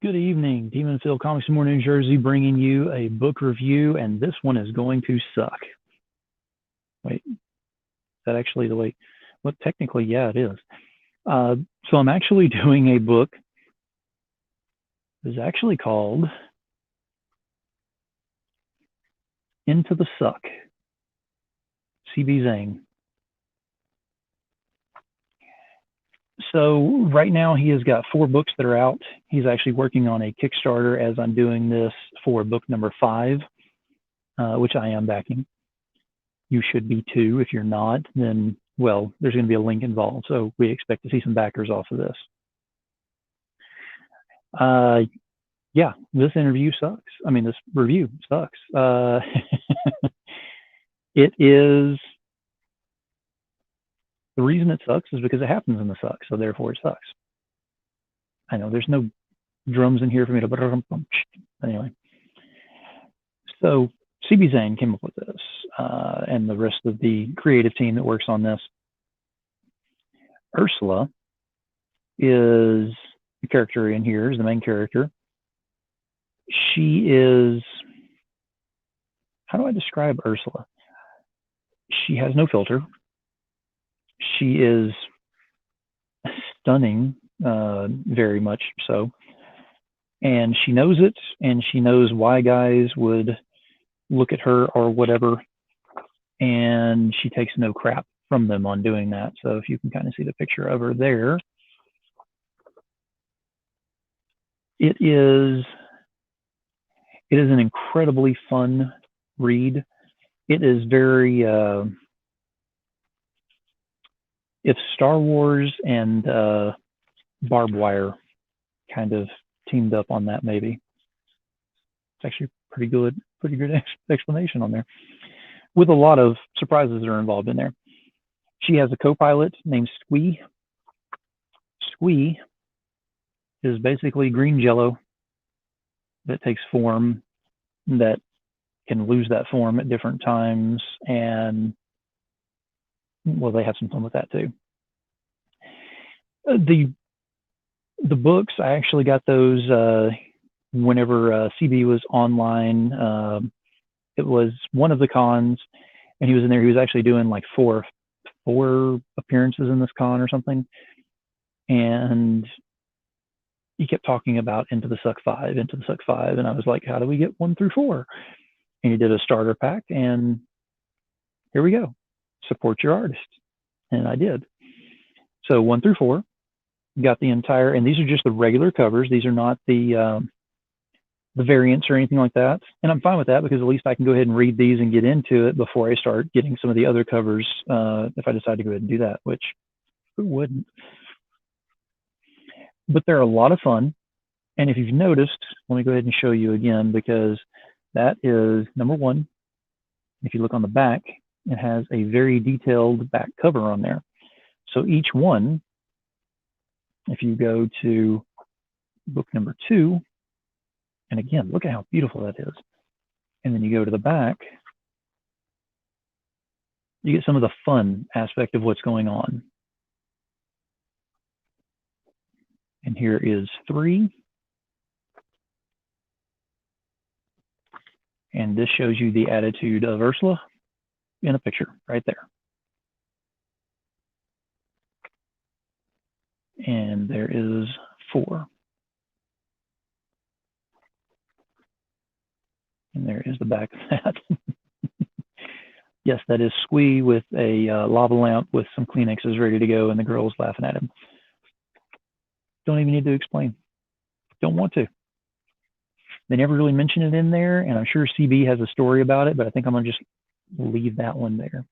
Good evening, Demon Phil Comics in New Jersey, bringing you a book review, and this one is going to suck. Wait, is that actually the way? Well, technically, yeah, it is. So I'm actually doing a book that's actually called Into the Suck, CB Zane. So right now he has got 4 books that are out. He's actually working on a Kickstarter as I'm doing this for book number 5, which I am backing. You should be too. If you're not, then, well, there's going to be a link involved. So we expect to see some backers off of this. Yeah, this interview sucks. I mean, this review sucks. It is, the reason it sucks is because it happens in the suck. So therefore it sucks. I know there's no drums in here for me to, anyway. So CB Zane came up with this, and the rest of the creative team that works on this. Ursula is the character in here, is the main character. She is, how do I describe Ursula? She has no filter. She is stunning, very much so. And she knows it, and she knows why guys would look at her or whatever, and she takes no crap from them on doing that. So if you can kind of see the picture of her there, it is an incredibly fun read. It is very, if Star Wars and Barbed Wire kind of teamed up on that, maybe. It's actually pretty good explanation on there, with a lot of surprises that are involved in there. She has a co-pilot named Squee. Squee is basically green jello that takes form, that can lose that form at different times, and well, they have some fun with that too. The books, I actually got those whenever CB was online. It was one of the cons, and he was in there. He was actually doing like four appearances in this con or something, and he kept talking about Into the Suck 5, and I was like, how do we get 1 through 4? And he did a starter pack, and here we go. Support your artist. And I did. So 1 through 4, got the entire, and these are just the regular covers. These are not the variants or anything like that. And I'm fine with that, because at least I can go ahead and read these and get into it before I start getting some of the other covers, if I decide to go ahead and do that, which who wouldn't? But they're a lot of fun. And if you've noticed, let me go ahead and show you again, because that is number 1. If you look on the back, it has a very detailed back cover on there. So each one, if you go to book number 2, and again, look at how beautiful that is. And then you go to the back, you get some of the fun aspect of what's going on. And here is 3. And this shows you the attitude of Ursula in a picture right there. And there is 4. And there is the back of that. Yes, that is Squee with a lava lamp with some Kleenexes ready to go, and the girl's laughing at him. Don't even need to explain. Don't want to. They never really mention it in there, and I'm sure CB has a story about it, but I think I'm going to just leave that one there.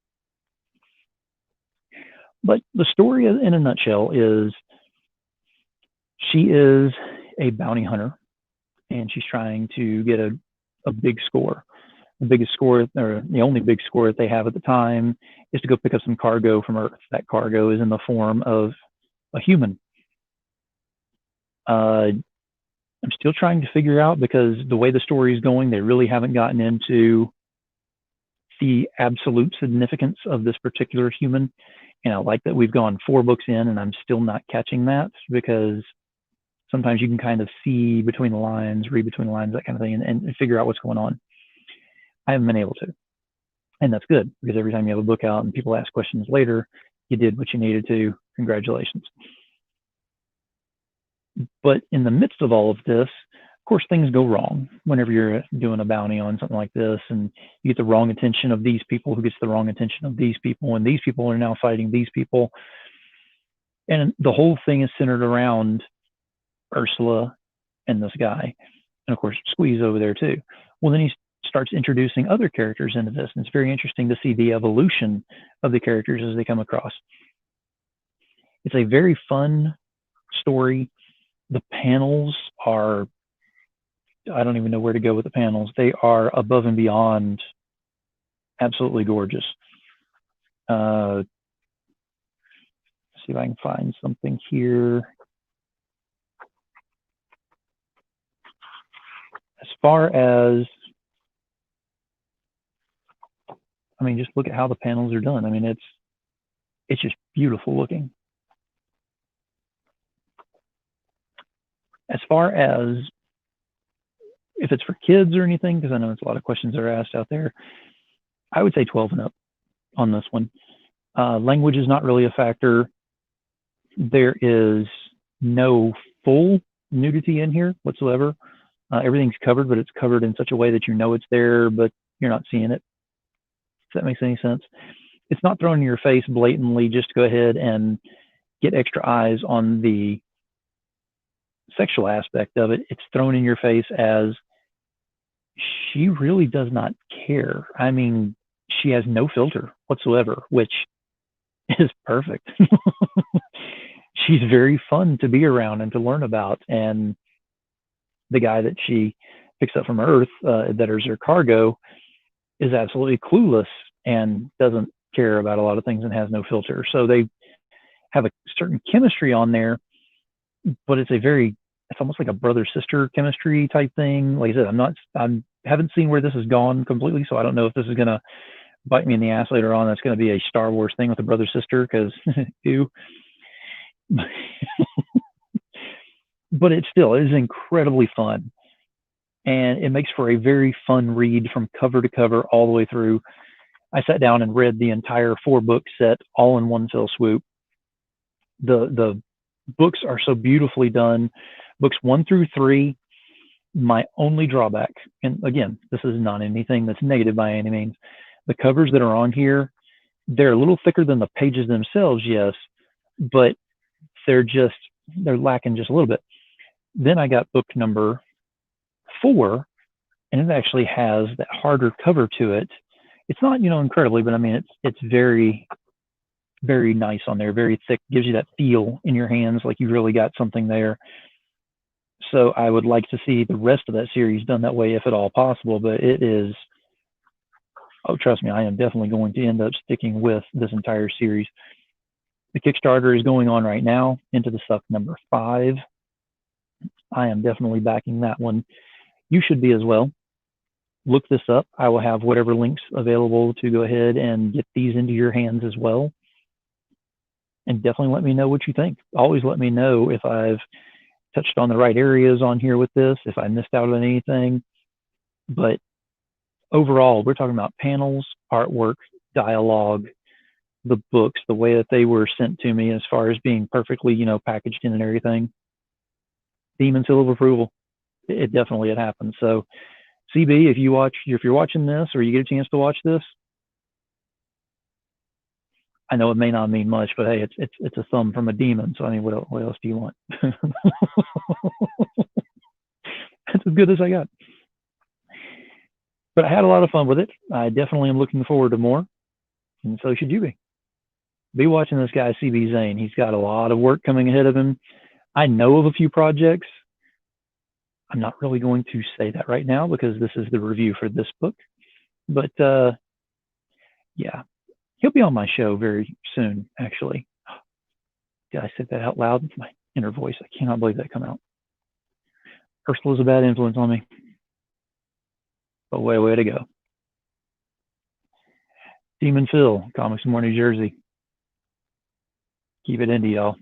But the story in a nutshell is, she is a bounty hunter, and she's trying to get a big score. The biggest score, or the only big score that they have at the time, is to go pick up some cargo from Earth. That cargo is in the form of a human. I'm still trying to figure out, because the way the story is going, they really haven't gotten into the absolute significance of this particular human. And I like that we've gone 4 books in and I'm still not catching that, because sometimes you can kind of see between the lines, read between the lines, that kind of thing, and figure out what's going on. I haven't been able to. And that's good, because every time you have a book out and people ask questions later, you did what you needed to. Congratulations. But in the midst of all of this, of course, things go wrong whenever you're doing a bounty on something like this, and you get the wrong attention of these people, who gets the wrong attention of these people, and these people are now fighting these people. And the whole thing is centered around Ursula and this guy. And of course, Squeeze over there too. Well, then he starts introducing other characters into this, and it's very interesting to see the evolution of the characters as they come across. It's a very fun story. The panels are, I don't even know where to go with the panels. They are above and beyond absolutely gorgeous. See if I can find something here. As far as, I mean, just look at how the panels are done. I mean, it's just beautiful looking. As far as if it's for kids or anything, because I know it's a lot of questions that are asked out there, I would say 12 and up on this one. Language is not really a factor. There is no full nudity in here whatsoever. Everything's covered, but it's covered in such a way that you know it's there, but you're not seeing it. If that makes any sense. It's not thrown in your face blatantly just to go ahead and get extra eyes on the sexual aspect of it. It's thrown in your face as she really does not care. I mean, she has no filter whatsoever, which is perfect. She's very fun to be around and to learn about. And the guy that she picks up from Earth, that is her cargo, is absolutely clueless and doesn't care about a lot of things and has no filter. So they have a certain chemistry on there, but it's almost like a brother-sister chemistry type thing. Like I said, I haven't seen where this has gone completely, so I don't know if this is going to bite me in the ass later on. That's going to be a Star Wars thing with a brother-sister, because ew. But it is incredibly fun, and it makes for a very fun read from cover to cover all the way through. I sat down and read the entire 4-book set all in one fell swoop. The books are so beautifully done. Books 1 through 3, my only drawback, and again, this is not anything that's negative by any means, the covers that are on here, they're a little thicker than the pages themselves, yes, but they're lacking just a little bit. Then I got book number 4, and it actually has that harder cover to it. It's not, incredibly, but I mean, it's very, very nice on there, very thick, gives you that feel in your hands like you really got something there. So I would like to see the rest of that series done that way if at all possible, but it is, oh, trust me, I am definitely going to end up sticking with this entire series. The Kickstarter is going on right now, Into the Suck number 5. I am definitely backing that one. You should be as well. Look this up. I will have whatever links available to go ahead and get these into your hands as well. And definitely let me know what you think. Always let me know if I've touched on the right areas on here with this, if I missed out on anything. But overall, we're talking about panels, artwork, dialogue, the books, the way that they were sent to me as far as being perfectly, packaged in and everything. Demon seal of approval. It definitely happened. So CB, if you're watching this or you get a chance to watch this, I know it may not mean much, but hey, it's a thumb from a demon. So I mean, what else do you want? That's as good as I got. But I had a lot of fun with it. I definitely am looking forward to more, and so should you be. Be watching this guy, CB Zane. He's got a lot of work coming ahead of him. I know of a few projects. I'm not really going to say that right now because this is the review for this book. But yeah, he'll be on my show very soon, actually. Did I say that out loud? My inner voice. I cannot believe that come out. Ursula's a bad influence on me. But way to go. Demon Phil, Comics More New Jersey. Keep it indie, y'all.